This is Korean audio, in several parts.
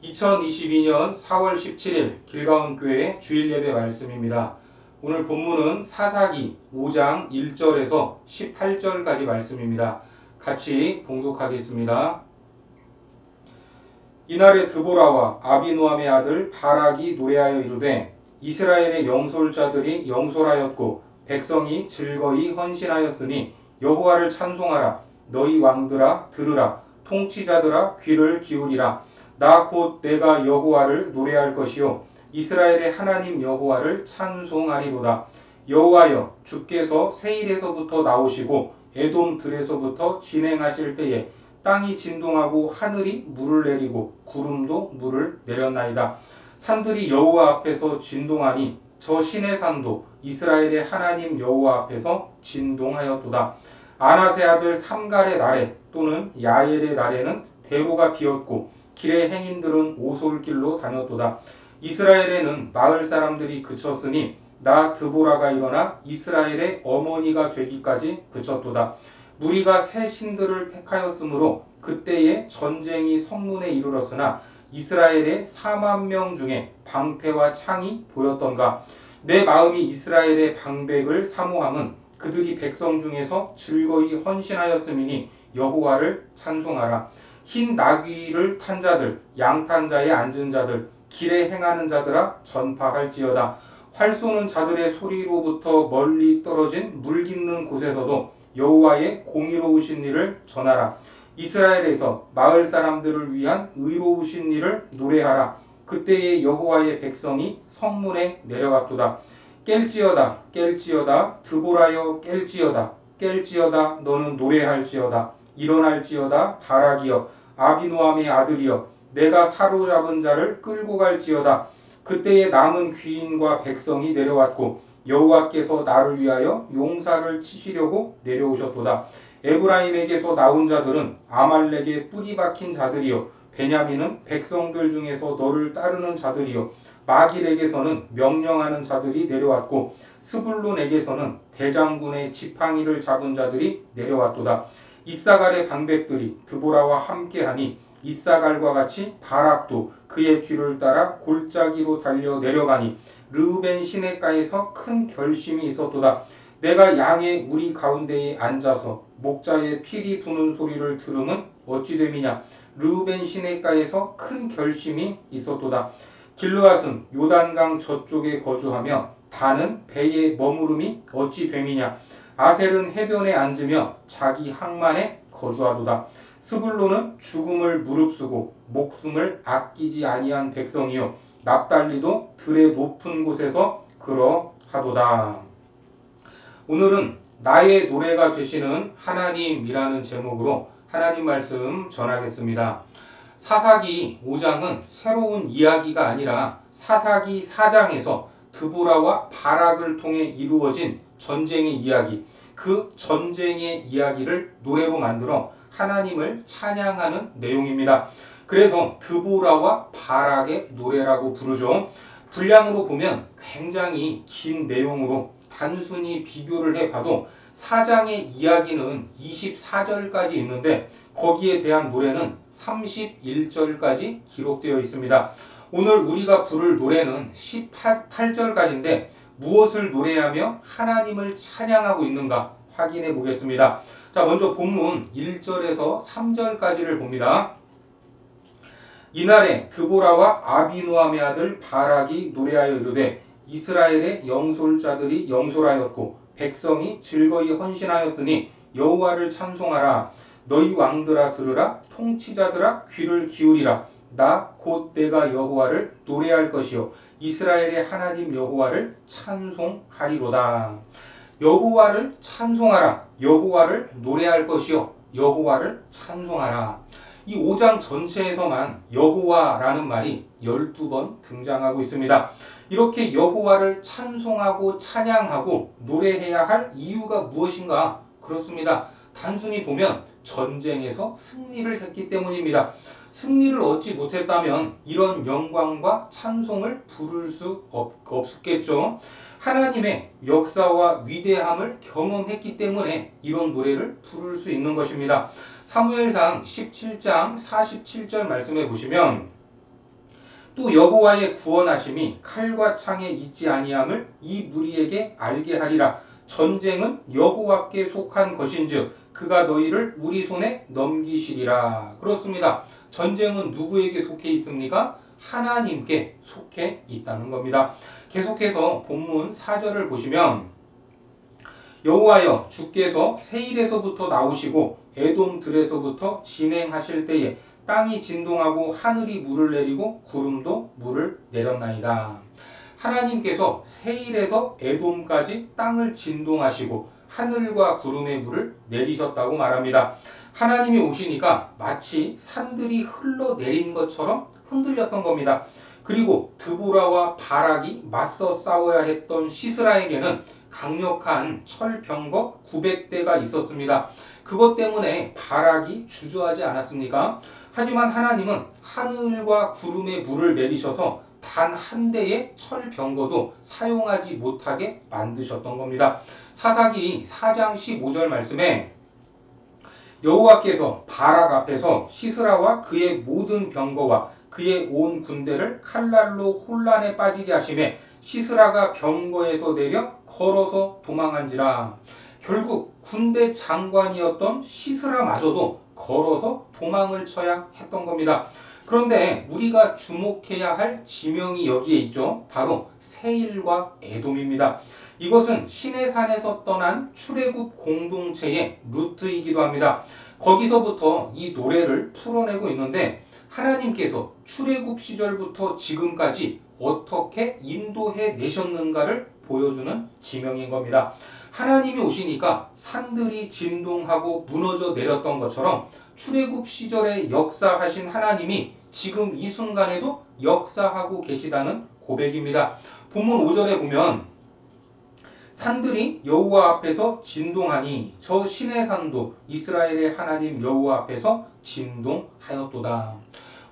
2022년 4월 17일 길가온교회 주일예배 말씀입니다. 오늘 본문은 사사기 5장 1절에서 18절까지 말씀입니다. 같이 봉독하겠습니다. 이날에 드보라와 아비노함의 아들 바락이 노래하여 이르되 이스라엘의 영솔자들이 영솔하였고 백성이 즐거이 헌신하였으니 여호와를 찬송하라. 너희 왕들아 들으라. 통치자들아 귀를 기울이라. 나 곧 내가 여호와를 노래할 것이요 이스라엘의 하나님 여호와를 찬송하리로다. 여호와여 주께서 세일에서부터 나오시고 에돔 들에서부터 진행하실 때에 땅이 진동하고 하늘이 물을 내리고 구름도 물을 내렸나이다. 산들이 여호와 앞에서 진동하니 저 신의 산도 이스라엘의 하나님 여호와 앞에서 진동하였도다. 아낫의 아들 삼갈의 날에 또는 야엘의 날에는 대로가 비었고 길의 행인들은 오솔길로 다녔도다. 이스라엘에는 마을 사람들이 그쳤으니 나 드보라가 일어나 이스라엘의 어머니가 되기까지 그쳤도다. 무리가 새 신들을 택하였으므로 그때에 전쟁이 성문에 이르렀으나 이스라엘의 4만 명 중에 방패와 창이 보였던가. 내 마음이 이스라엘의 방백을 사모함은 그들이 백성 중에서 즐거이 헌신하였음이니 여호와를 찬송하라. 흰 나귀를 탄 자들, 양탄 자에 앉은 자들, 길에 행하는 자들아 전파할지어다. 활 쏘는 자들의 소리로부터 멀리 떨어진 물 깃는 곳에서도 여호와의 공의로우신 일을 전하라. 이스라엘에서 마을 사람들을 위한 의로우신 일을 노래하라. 그때에 여호와의 백성이 성문에 내려갔도다. 깰지어다 깰지어다 드보라여 깰지어다 깰지어다 너는 노래할지어다. 일어날지어다 바락이여 아비노함의 아들이여 내가 사로잡은 자를 끌고 갈지어다. 그때에 남은 귀인과 백성이 내려왔고 여호와께서 나를 위하여 용사를 치시려고 내려오셨도다. 에브라임에게서 나온 자들은 아말렉의 뿌리 박힌 자들이요 베냐민은 백성들 중에서 너를 따르는 자들이요 마길에게서는 명령하는 자들이 내려왔고 스불론에게서는 대장군의 지팡이를 잡은 자들이 내려왔도다. 이사갈의 방백들이 드보라와 함께하니 이사갈과 같이 바락도 그의 뒤를 따라 골짜기로 달려 내려가니 르우벤 시냇가에서 큰 결심이 있었도다. 내가 양의 무리 가운데에 앉아서 목자의 피리 부는 소리를 들으면 어찌 됨이냐. 르우벤 시냇가에서 큰 결심이 있었도다. 길르앗은 요단강 저쪽에 거주하며 단은 배에 머무름이 어찌 됨이냐. 아셀은 해변에 앉으며 자기 항만에 거주하도다. 스불론은 죽음을 무릅쓰고 목숨을 아끼지 아니한 백성이요 납달리도 들의 높은 곳에서 그러하도다. 오늘은 나의 노래가 되시는 하나님이라는 제목으로 하나님 말씀 전하겠습니다. 사사기 5장은 새로운 이야기가 아니라 사사기 4장에서 드보라와 바락을 통해 이루어진 전쟁의 이야기, 그 전쟁의 이야기를 노래로 만들어 하나님을 찬양하는 내용입니다. 그래서 드보라와 바락의 노래라고 부르죠. 분량으로 보면 굉장히 긴 내용으로 단순히 비교를 해봐도 4장의 이야기는 24절까지 있는데 거기에 대한 노래는 31절까지 기록되어 있습니다. 오늘 우리가 부를 노래는 18절까지인데 무엇을 노래하며 하나님을 찬양하고 있는가 확인해 보겠습니다. 자, 먼저 본문 1절에서 3절까지를 봅니다. 이날에 드보라와 아비노함의 아들 바락이 노래하여 이르되 이스라엘의 영솔자들이 영솔하였고 백성이 즐거이 헌신하였으니 여호와를 찬송하라. 너희 왕들아 들으라. 통치자들아 귀를 기울이라. 나 곧 내가 여호와를 노래할 것이요 이스라엘의 하나님 여호와를 찬송하리로다. 여호와를 찬송하라. 여호와를 노래할 것이요 여호와를 찬송하라. 이 5장 전체에서만 여호와라는 말이 12번 등장하고 있습니다. 이렇게 여호와를 찬송하고 찬양하고 노래해야 할 이유가 무엇인가? 그렇습니다. 단순히 보면 전쟁에서 승리를 했기 때문입니다. 승리를 얻지 못했다면 이런 영광과 찬송을 부를 수 없겠죠. 하나님의 역사와 위대함을 경험했기 때문에 이런 노래를 부를 수 있는 것입니다. 사무엘상 17장 47절 말씀해 보시면 또 여호와의 구원하심이 칼과 창에 있지 아니함을 이 무리에게 알게 하리라. 전쟁은 여호와께 속한 것인즉 그가 너희를 우리 손에 넘기시리라. 그렇습니다. 전쟁은 누구에게 속해 있습니까? 하나님께 속해 있다는 겁니다. 계속해서 본문 4절을 보시면 여호와여 주께서 세일에서부터 나오시고 에돔들에서부터 진행하실 때에 땅이 진동하고 하늘이 물을 내리고 구름도 물을 내렸나이다. 하나님께서 세일에서 에돔까지 땅을 진동하시고 하늘과 구름의 물을 내리셨다고 말합니다. 하나님이 오시니까 마치 산들이 흘러내린 것처럼 흔들렸던 겁니다. 그리고 드보라와 바락이 맞서 싸워야 했던 시스라에게는 강력한 철병거 900대가 있었습니다. 그것 때문에 바락이 주저하지 않았습니까? 하지만 하나님은 하늘과 구름의 물을 내리셔서 단 한 대의 철병거도 사용하지 못하게 만드셨던 겁니다. 사사기 4장 15절 말씀에 여호와께서 바락 앞에서 시스라와 그의 모든 병거와 그의 온 군대를 칼날로 혼란에 빠지게 하심에 시스라가 병거에서 내려 걸어서 도망한지라. 결국 군대 장관이었던 시스라마저도 걸어서 도망을 쳐야 했던 겁니다. 그런데 우리가 주목해야 할 지명이 여기에 있죠. 바로 세일과 에돔입니다. 이것은 시내산에서 떠난 출애굽 공동체의 루트이기도 합니다. 거기서부터 이 노래를 풀어내고 있는데 하나님께서 출애굽 시절부터 지금까지 어떻게 인도해 내셨는가를 보여주는 지명인 겁니다. 하나님이 오시니까 산들이 진동하고 무너져 내렸던 것처럼 출애굽 시절에 역사하신 하나님이 지금 이 순간에도 역사하고 계시다는 고백입니다. 본문 5절에 보면 산들이 여호와 앞에서 진동하니 저 시내 산도 이스라엘의 하나님 여호와 앞에서 진동하였도다.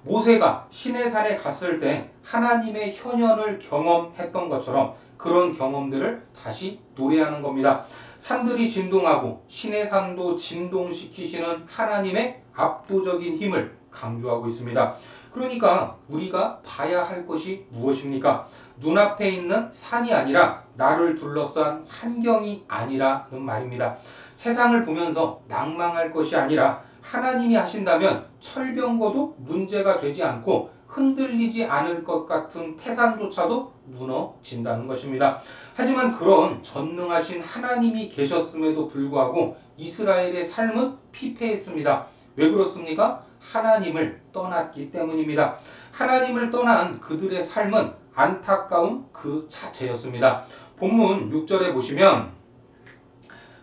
모세가 시내산에 갔을 때 하나님의 현현을 경험했던 것처럼 그런 경험들을 다시 노래하는 겁니다. 산들이 진동하고 시내산도 진동시키시는 하나님의 압도적인 힘을 강조하고 있습니다. 그러니까 우리가 봐야 할 것이 무엇입니까? 눈앞에 있는 산이 아니라 나를 둘러싼 환경이 아니라는 말입니다. 세상을 보면서 낭망할 것이 아니라 하나님이 하신다면 철병거도 문제가 되지 않고 흔들리지 않을 것 같은 태산조차도 무너진다는 것입니다. 하지만 그런 전능하신 하나님이 계셨음에도 불구하고 이스라엘의 삶은 피폐했습니다. 왜 그렇습니까? 하나님을 떠났기 때문입니다. 하나님을 떠난 그들의 삶은 안타까움 그 자체였습니다. 본문 6절에 보시면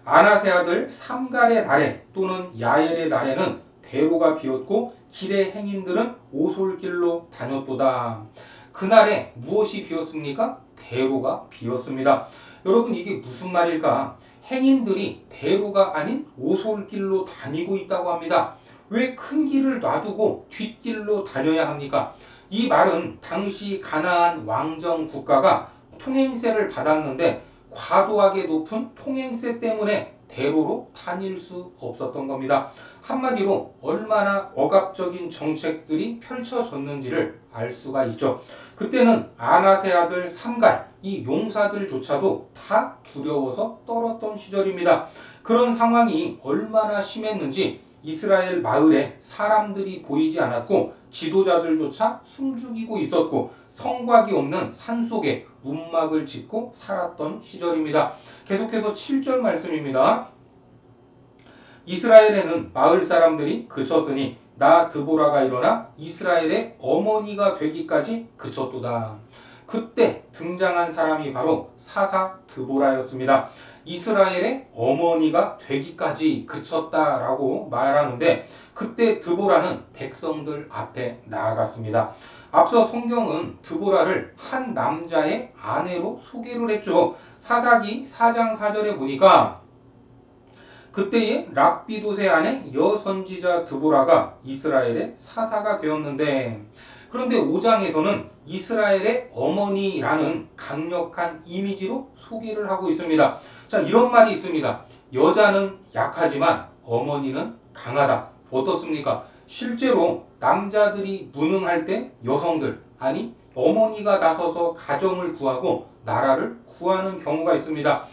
아나세 아들 삼갈의 달에 또는 야엘의 달에는 대로가 비었고 길의 행인들은 오솔길로 다녔도다. 그날에 무엇이 비었습니까? 대로가 비었습니다. 여러분 이게 무슨 말일까? 행인들이 대로가 아닌 오솔길로 다니고 있다고 합니다. 왜 큰 길을 놔두고 뒷길로 다녀야 합니까? 이 말은 당시 가나안 왕정 국가가 통행세를 받았는데 과도하게 높은 통행세 때문에 대로로 다닐 수 없었던 겁니다. 한마디로 얼마나 억압적인 정책들이 펼쳐졌는지를 알 수가 있죠. 그때는 아나세 아들 삼갈, 이 용사들조차도 다 두려워서 떨었던 시절입니다. 그런 상황이 얼마나 심했는지 이스라엘 마을에 사람들이 보이지 않았고 지도자들조차 숨죽이고 있었고 성곽이 없는 산속에 움막을 짓고 살았던 시절입니다. 계속해서 7절 말씀입니다. 이스라엘에는 마을 사람들이 그쳤으니 나 드보라가 일어나 이스라엘의 어머니가 되기까지 그쳤도다. 그때 등장한 사람이 바로 사사 드보라였습니다. 이스라엘의 어머니가 되기까지 그쳤다라고 말하는데 그때 드보라는 백성들 앞에 나아갔습니다. 앞서 성경은 드보라를 한 남자의 아내로 소개를 했죠. 사사기 4장 4절에 보니까 그때의 랍비돗의 아내 여선지자 드보라가 이스라엘의 사사가 되었는데 그런데 5장에서는 이스라엘의 어머니라는 강력한 이미지로 소개를 하고 있습니다. 자, 이런 말이 있습니다. 여자는 약하지만 어머니는 강하다. 어떻습니까? 실제로 남자들이 무능할 때 여성들, 아니 어머니가 나서서 가정을 구하고 나라를 구하는 경우가 있습니다.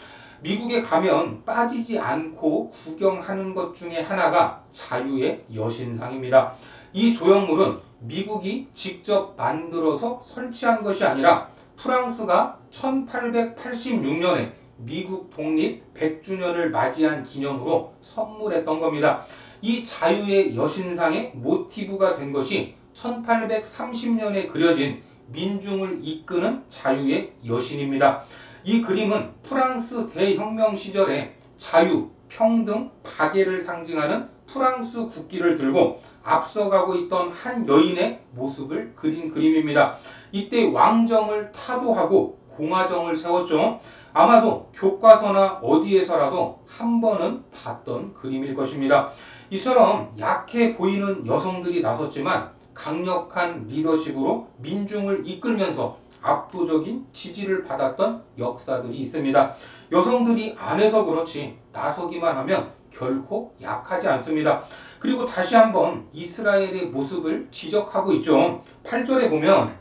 미국에 가면 빠지지 않고 구경하는 것 중에 하나가 자유의 여신상입니다. 이 조형물은 미국이 직접 만들어서 설치한 것이 아니라 프랑스가 1886년에 미국 독립 100주년을 맞이한 기념으로 선물했던 겁니다. 이 자유의 여신상의 모티브가 된 것이 1830년에 그려진 민중을 이끄는 자유의 여신입니다. 이 그림은 프랑스 대혁명 시절에 자유, 평등, 박애를 상징하는 프랑스 국기를 들고 앞서가고 있던 한 여인의 모습을 그린 그림입니다. 이때 왕정을 타도하고 공화정을 세웠죠. 아마도 교과서나 어디에서라도 한 번은 봤던 그림일 것입니다. 이처럼 약해 보이는 여성들이 나섰지만 강력한 리더십으로 민중을 이끌면서 압도적인 지지를 받았던 역사들이 있습니다. 여성들이 안 해서 그렇지 나서기만 하면 결코 약하지 않습니다. 그리고 다시 한번 이스라엘의 모습을 지적하고 있죠. 8절에 보면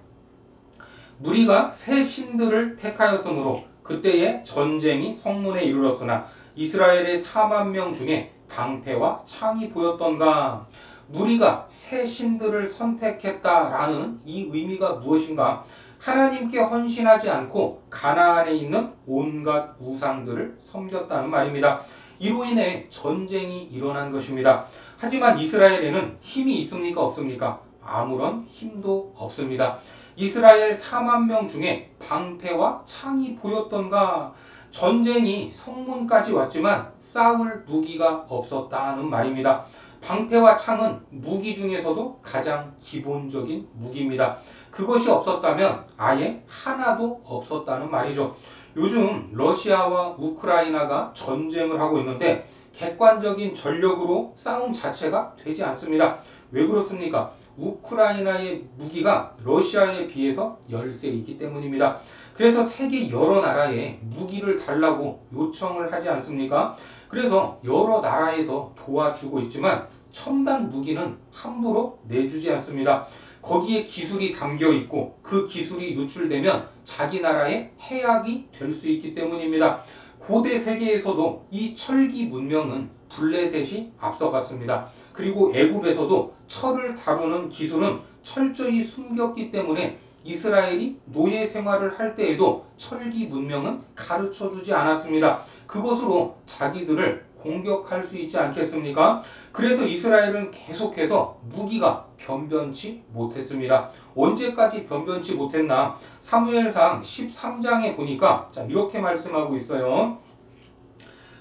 무리가 새 신들을 택하였으므로 그때에 전쟁이 성문에 이르렀으나 이스라엘의 4만 명 중에 방패와 창이 보였던가. 무리가 새 신들을 선택했다라는 이 의미가 무엇인가? 하나님께 헌신하지 않고 가나안에 있는 온갖 우상들을 섬겼다는 말입니다. 이로 인해 전쟁이 일어난 것입니다. 하지만 이스라엘에는 힘이 있습니까? 없습니까? 아무런 힘도 없습니다. 이스라엘 4만 명 중에 방패와 창이 보였던가? 전쟁이 성문까지 왔지만 싸울 무기가 없었다는 말입니다. 방패와 창은 무기 중에서도 가장 기본적인 무기입니다. 그것이 없었다면 아예 하나도 없었다는 말이죠. 요즘 러시아와 우크라이나가 전쟁을 하고 있는데 객관적인 전력으로 싸움 자체가 되지 않습니다. 왜 그렇습니까? 우크라이나의 무기가 러시아에 비해서 열세이기 때문입니다. 그래서 세계 여러 나라에 무기를 달라고 요청을 하지 않습니까? 그래서 여러 나라에서 도와주고 있지만 첨단 무기는 함부로 내주지 않습니다. 거기에 기술이 담겨 있고 그 기술이 유출되면 자기 나라의 해악이 될 수 있기 때문입니다. 고대 세계에서도 이 철기 문명은 블레셋이 앞서갔습니다. 그리고 애굽에서도 철을 다루는 기술은 철저히 숨겼기 때문에 이스라엘이 노예 생활을 할 때에도 철기 문명은 가르쳐 주지 않았습니다. 그것으로 자기들을 공격할 수 있지 않겠습니까? 그래서 이스라엘은 계속해서 무기가 변변치 못했습니다. 언제까지 변변치 못했나? 사무엘상 13장에 보니까 이렇게 말씀하고 있어요.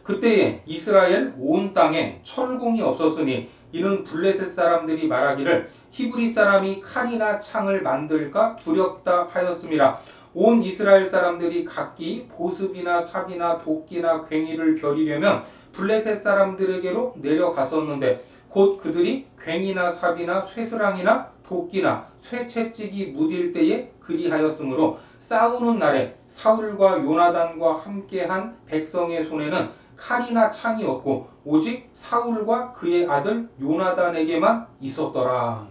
그때에 이스라엘 온 땅에 철공이 없었으니 이는 블레셋 사람들이 말하기를 히브리 사람이 칼이나 창을 만들까 두렵다 하였습니다. 온 이스라엘 사람들이 각기 보습이나 삽이나 도끼나 괭이를 벼리려면 블레셋 사람들에게로 내려갔었는데 곧 그들이 괭이나 삽이나 쇠스랑이나 도끼나 쇠채찍이 무딜 때에 그리하였으므로 싸우는 날에 사울과 요나단과 함께한 백성의 손에는 칼이나 창이 없고 오직 사울과 그의 아들 요나단에게만 있었더라.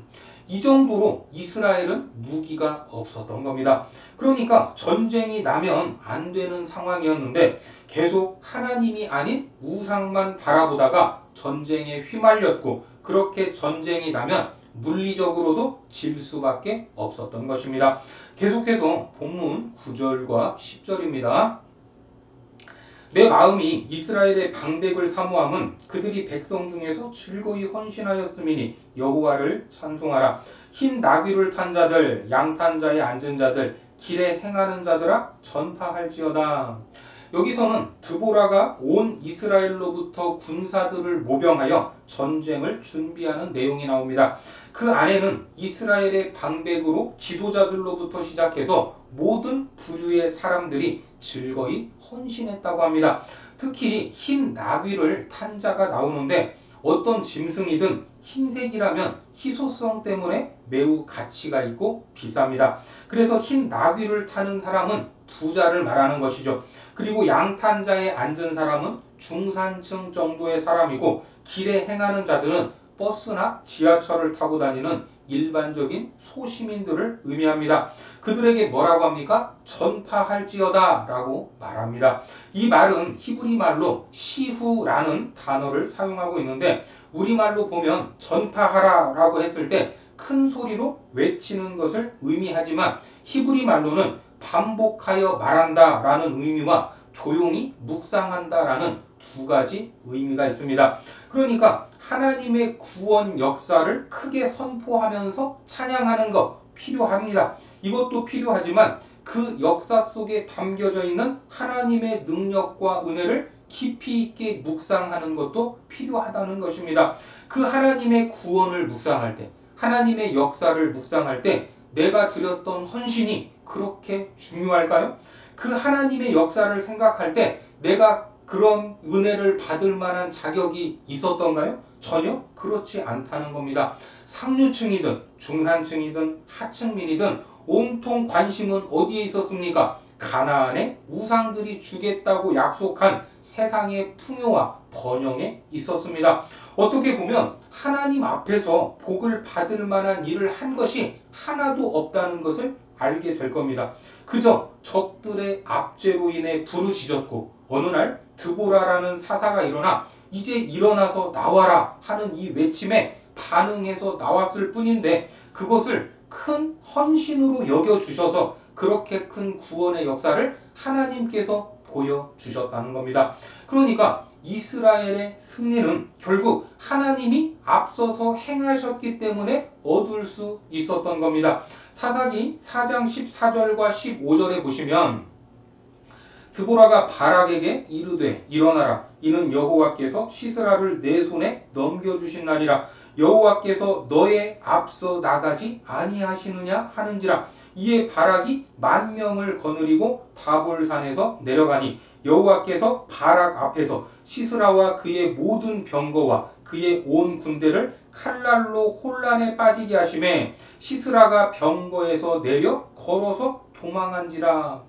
이 정도로 이스라엘은 무기가 없었던 겁니다. 그러니까 전쟁이 나면 안 되는 상황이었는데 계속 하나님이 아닌 우상만 바라보다가 전쟁에 휘말렸고 그렇게 전쟁이 나면 물리적으로도 질 수밖에 없었던 것입니다. 계속해서 본문 9절과 10절입니다. 내 마음이 이스라엘의 방백을 사모함은 그들이 백성 중에서 즐거이 헌신하였음이니 여호와를 찬송하라. 흰 나귀를 탄 자들, 양탄 자에 앉은 자들, 길에 행하는 자들아 전파할지어다. 여기서는 드보라가 온 이스라엘로부터 군사들을 모병하여 전쟁을 준비하는 내용이 나옵니다. 그 안에는 이스라엘의 방백으로 지도자들로부터 시작해서 모든 부류의 사람들이 즐거이 헌신했다고 합니다. 특히 흰 나귀를 탄 자가 나오는데 어떤 짐승이든 흰색이라면 희소성 때문에 매우 가치가 있고 비쌉니다. 그래서 흰 나귀를 타는 사람은 부자를 말하는 것이죠. 그리고 양탄자에 앉은 사람은 중산층 정도의 사람이고 길에 행하는 자들은 버스나 지하철을 타고 다니는 일반적인 소시민들을 의미합니다. 그들에게 뭐라고 합니까? 전파할지어다 라고 말합니다. 이 말은 히브리 말로 시후라는 단어를 사용하고 있는데 우리말로 보면 전파하라 라고 했을 때 큰 소리로 외치는 것을 의미하지만 히브리 말로는 반복하여 말한다 라는 의미와 조용히 묵상한다 라는 두 가지 의미가 있습니다. 그러니까 하나님의 구원 역사를 크게 선포하면서 찬양하는 것 필요합니다. 이것도 필요하지만 그 역사 속에 담겨져 있는 하나님의 능력과 은혜를 깊이 있게 묵상하는 것도 필요하다는 것입니다. 그 하나님의 구원을 묵상할 때, 하나님의 역사를 묵상할 때 내가 드렸던 헌신이 그렇게 중요할까요? 그 하나님의 역사를 생각할 때 내가 그런 은혜를 받을 만한 자격이 있었던가요? 전혀 그렇지 않다는 겁니다. 상류층이든 중산층이든 하층민이든 온통 관심은 어디에 있었습니까? 가나안의 우상들이 주겠다고 약속한 세상의 풍요와 번영에 있었습니다. 어떻게 보면 하나님 앞에서 복을 받을 만한 일을 한 것이 하나도 없다는 것을 알게 될 겁니다. 그저 적들의 압제로 인해 부르짖었고 어느 날 드보라라는 사사가 일어나 이제 일어나서 나와라 하는 이 외침에 반응해서 나왔을 뿐인데 그것을 큰 헌신으로 여겨주셔서 그렇게 큰 구원의 역사를 하나님께서 보여주셨다는 겁니다. 그러니까 이스라엘의 승리는 결국 하나님이 앞서서 행하셨기 때문에 얻을 수 있었던 겁니다. 사사기 4장 14절과 15절에 보시면 드보라가 바락에게 이르되 일어나라 이는 여호와께서 시스라를 내 손에 넘겨주신 날이라 여호와께서 너의 앞서 나가지 아니하시느냐 하는지라 이에 바락이 10,000명을 거느리고 다볼산에서 내려가니 여호와께서 바락 앞에서 시스라와 그의 모든 병거와 그의 온 군대를 칼날로 혼란에 빠지게 하심에 시스라가 병거에서 내려 걸어서 도망한지라.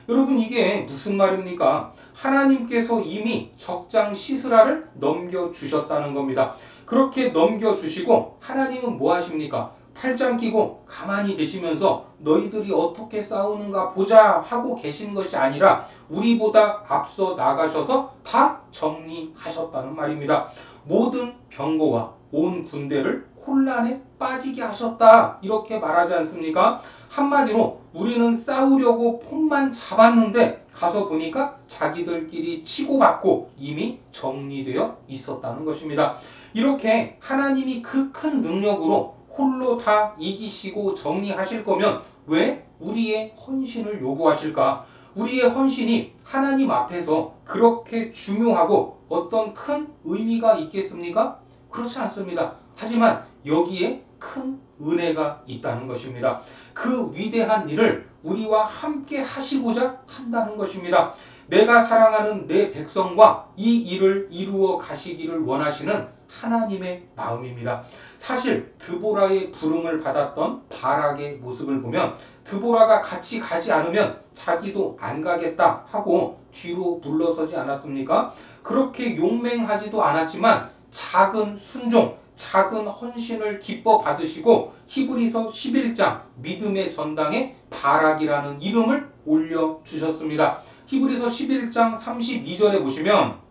여러분 이게 무슨 말입니까? 하나님께서 이미 적장 시스라를 넘겨주셨다는 겁니다. 그렇게 넘겨주시고 하나님은 뭐 하십니까? 팔짱 끼고 가만히 계시면서 너희들이 어떻게 싸우는가 보자 하고 계신 것이 아니라 우리보다 앞서 나가셔서 다 정리하셨다는 말입니다. 모든 병거와 온 군대를 혼란에 빠지게 하셨다 이렇게 말하지 않습니까? 한마디로 우리는 싸우려고 폼만 잡았는데 가서 보니까 자기들끼리 치고받고 이미 정리되어 있었다는 것입니다. 이렇게 하나님이 그 큰 능력으로 홀로 다 이기시고 정리하실 거면 왜 우리의 헌신을 요구하실까? 우리의 헌신이 하나님 앞에서 그렇게 중요하고 어떤 큰 의미가 있겠습니까? 그렇지 않습니다. 하지만 여기에 큰 은혜가 있다는 것입니다. 그 위대한 일을 우리와 함께 하시고자 한다는 것입니다. 내가 사랑하는 내 백성과 이 일을 이루어 가시기를 원하시는 하나님의 마음입니다. 사실 드보라의 부름을 받았던 바락의 모습을 보면 드보라가 같이 가지 않으면 자기도 안 가겠다 하고 뒤로 물러서지 않았습니까? 그렇게 용맹하지도 않았지만 작은 순종, 작은 헌신을 기뻐 받으시고 히브리서 11장 믿음의 전당에 바락이라는 이름을 올려주셨습니다. 히브리서 11장 32절에 보시면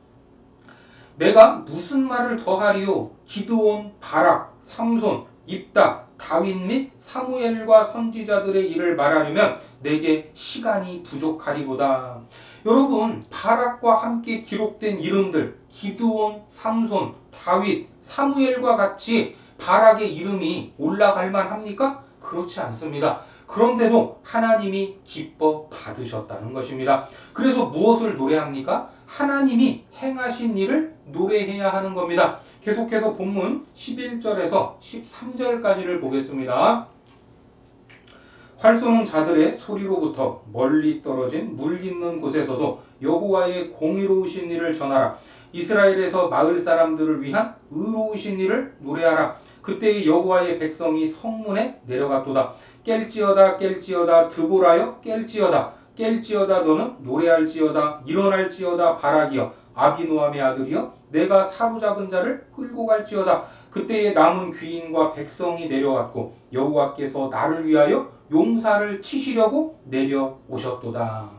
내가 무슨 말을 더하리요? 기드온, 바락, 삼손, 입다, 다윗 및 사무엘과 선지자들의 일을 말하려면 내게 시간이 부족하리로다. 여러분 바락과 함께 기록된 이름들 기드온, 삼손, 다윗, 사무엘과 같이 바락의 이름이 올라갈 만합니까? 그렇지 않습니다. 그런데도 하나님이 기뻐 받으셨다는 것입니다. 그래서 무엇을 노래합니까? 하나님이 행하신 일을 노래해야 하는 겁니다. 계속해서 본문 11절에서 13절까지를 보겠습니다. 활 쏘는 자들의 소리로부터 멀리 떨어진 물 깃는 곳에서도 여호와의 공의로우신 일을 전하라. 이스라엘에서 마을 사람들을 위한 의로우신 일을 노래하라. 그때의 여호와의 백성이 성문에 내려갔도다. 깰지어다 깰지어다 드보라여 깰지어다 깰지어다 너는 노래할지어다 일어날지어다 바락이여 아비노함의 아들이여 내가 사로잡은 자를 끌고 갈지어다 그때에 남은 귀인과 백성이 내려왔고 여호와께서 나를 위하여 용사를 치시려고 내려오셨도다.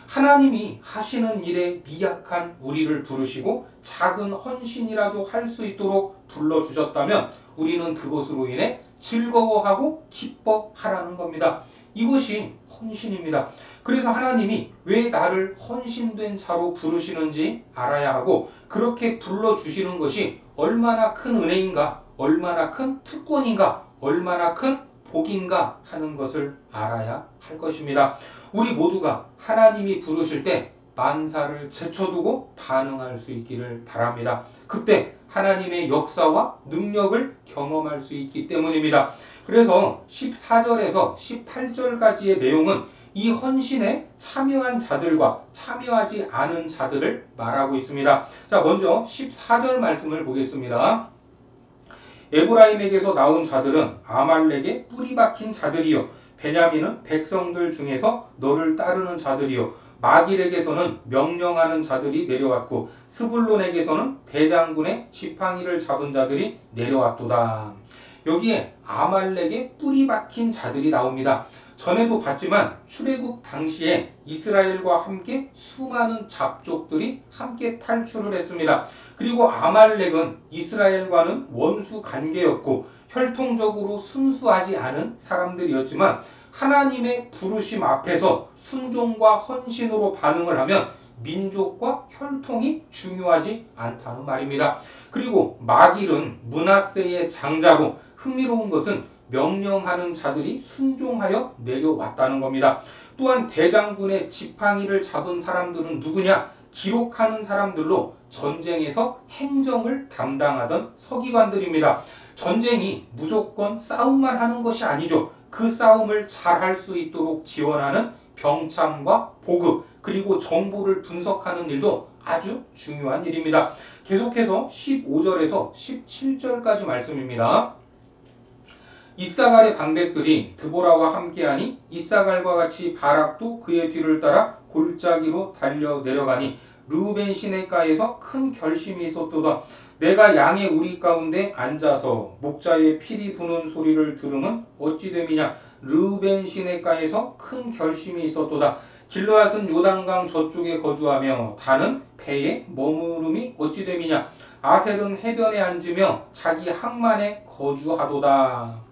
하나님이 하시는 일에 미약한 우리를 부르시고 작은 헌신이라도 할 수 있도록 불러주셨다면 우리는 그것으로 인해 즐거워하고 기뻐하라는 겁니다. 이것이 헌신입니다. 그래서 하나님이 왜 나를 헌신된 자로 부르시는지 알아야 하고 그렇게 불러주시는 것이 얼마나 큰 은혜인가, 얼마나 큰 특권인가, 얼마나 큰 복인가 하는 것을 알아야 할 것입니다. 우리 모두가 하나님이 부르실 때 만사를 제쳐두고 반응할 수 있기를 바랍니다. 그때 하나님의 역사와 능력을 경험할 수 있기 때문입니다. 그래서 14절에서 18절까지의 내용은 이 헌신에 참여한 자들과 참여하지 않은 자들을 말하고 있습니다. 자, 먼저 14절 말씀을 보겠습니다. 에브라임에게서 나온 자들은 아말렉의 뿌리 박힌 자들이요 베냐민은 백성들 중에서 너를 따르는 자들이요 마길에게서는 명령하는 자들이 내려왔고 스불론에게서는 대장군의 지팡이를 잡은 자들이 내려왔도다. 여기에 아말렉의 뿌리 박힌 자들이 나옵니다. 전에도 봤지만 출애굽 당시에 이스라엘과 함께 수많은 잡족들이 함께 탈출을 했습니다. 그리고 아말렉은 이스라엘과는 원수 관계였고 혈통적으로 순수하지 않은 사람들이었지만 하나님의 부르심 앞에서 순종과 헌신으로 반응을 하면 민족과 혈통이 중요하지 않다는 말입니다. 그리고 마길은 므낫세의 장자로 흥미로운 것은 명령하는 자들이 순종하여 내려왔다는 겁니다. 또한 대장군의 지팡이를 잡은 사람들은 누구냐? 기록하는 사람들로 전쟁에서 행정을 담당하던 서기관들입니다. 전쟁이 무조건 싸움만 하는 것이 아니죠. 그 싸움을 잘할 수 있도록 지원하는 병참과 보급 그리고 정보를 분석하는 일도 아주 중요한 일입니다. 계속해서 15절에서 17절까지 말씀입니다. 이사갈의 방백들이 드보라와 함께하니 이사갈과 같이 바락도 그의 뒤를 따라 골짜기로 달려 내려가니 르우벤 시내가에서 큰 결심이 있었도다. 내가 양의 우리 가운데 앉아서 목자의 피리 부는 소리를 들으면 어찌 됨이냐. 르우벤 시내가에서 큰 결심이 있었도다. 길르앗은 요단강 저쪽에 거주하며 다는 배에 머무름이 어찌 됨이냐. 아셀은 해변에 앉으며 자기 항만에 거주하도다.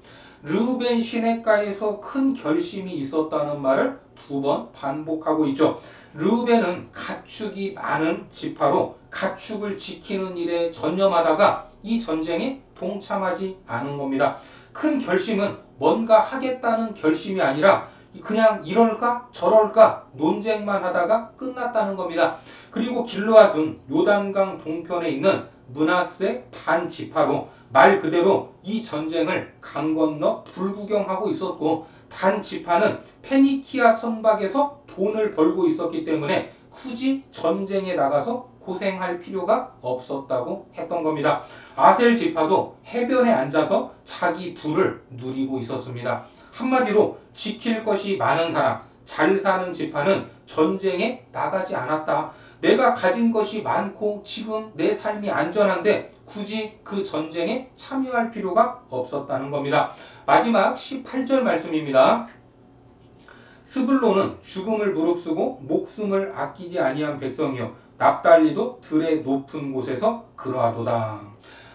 르우벤 시내가에서 큰 결심이 있었다는 말을 두 번 반복하고 있죠. 르우벤은 가축이 많은 지파로 가축을 지키는 일에 전념하다가 이 전쟁에 동참하지 않은 겁니다. 큰 결심은 뭔가 하겠다는 결심이 아니라 그냥 이럴까 저럴까 논쟁만 하다가 끝났다는 겁니다. 그리고 길르앗은 요단강 동편에 있는 므낫세 반 지파로 말 그대로 이 전쟁을 강 건너 불구경하고 있었고 단 지파는 페니키아 선박에서 돈을 벌고 있었기 때문에 굳이 전쟁에 나가서 고생할 필요가 없었다고 했던 겁니다. 아셀 지파도 해변에 앉아서 자기 부를 누리고 있었습니다. 한마디로 지킬 것이 많은 사람, 잘 사는 지파는 전쟁에 나가지 않았다. 내가 가진 것이 많고 지금 내 삶이 안전한데 굳이 그 전쟁에 참여할 필요가 없었다는 겁니다. 마지막 18절 말씀입니다. 스불론은 죽음을 무릅쓰고 목숨을 아끼지 아니한 백성이요 납달리도 들의 높은 곳에서 그러하도다.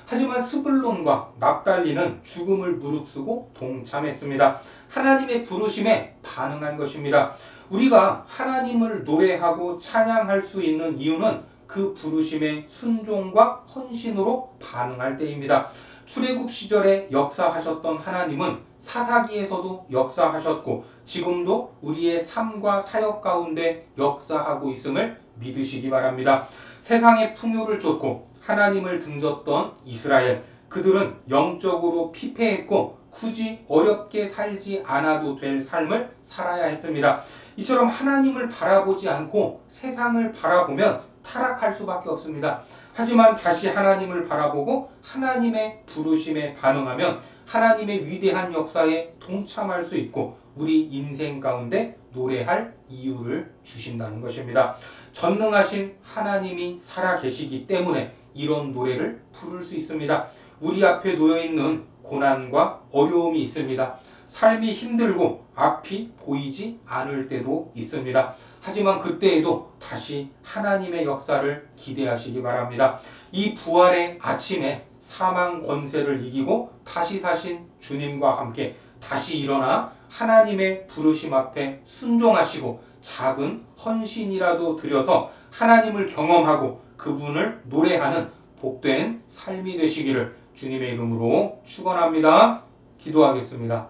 하지만 스불론과 납달리는 죽음을 무릅쓰고 동참했습니다. 하나님의 부르심에 반응한 것입니다. 우리가 하나님을 노래하고 찬양할 수 있는 이유는 그 부르심의 순종과 헌신으로 반응할 때입니다. 출애굽 시절에 역사하셨던 하나님은 사사기에서도 역사하셨고 지금도 우리의 삶과 사역 가운데 역사하고 있음을 믿으시기 바랍니다. 세상의 풍요를 쫓고 하나님을 등졌던 이스라엘, 그들은 영적으로 피폐했고 굳이 어렵게 살지 않아도 될 삶을 살아야 했습니다. 이처럼 하나님을 바라보지 않고 세상을 바라보면 타락할 수밖에 없습니다. 하지만 다시 하나님을 바라보고 하나님의 부르심에 반응하면 하나님의 위대한 역사에 동참할 수 있고 우리 인생 가운데 노래할 이유를 주신다는 것입니다. 전능하신 하나님이 살아 계시기 때문에 이런 노래를 부를 수 있습니다. 우리 앞에 놓여 있는 고난과 어려움이 있습니다. 삶이 힘들고 앞이 보이지 않을 때도 있습니다. 하지만 그때에도 다시 하나님의 역사를 기대하시기 바랍니다. 이 부활의 아침에 사망 권세를 이기고 다시 사신 주님과 함께 다시 일어나 하나님의 부르심 앞에 순종하시고 작은 헌신이라도 드려서 하나님을 경험하고 그분을 노래하는 복된 삶이 되시기를 주님의 이름으로 축원합니다. 기도하겠습니다.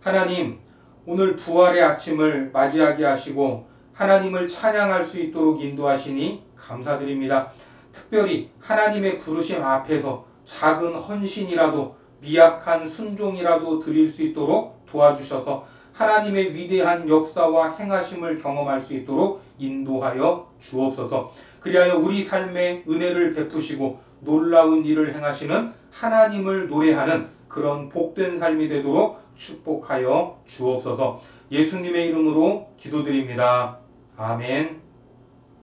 하나님, 오늘 부활의 아침을 맞이하게 하시고 하나님을 찬양할 수 있도록 인도하시니 감사드립니다. 특별히 하나님의 부르심 앞에서 작은 헌신이라도 미약한 순종이라도 드릴 수 있도록 도와주셔서 하나님의 위대한 역사와 행하심을 경험할 수 있도록 인도하여 주옵소서. 그리하여 우리 삶에 은혜를 베푸시고 놀라운 일을 행하시는 하나님을 노래하는 그런 복된 삶이 되도록 축복하여 주옵소서. 예수님의 이름으로 기도드립니다. 아멘.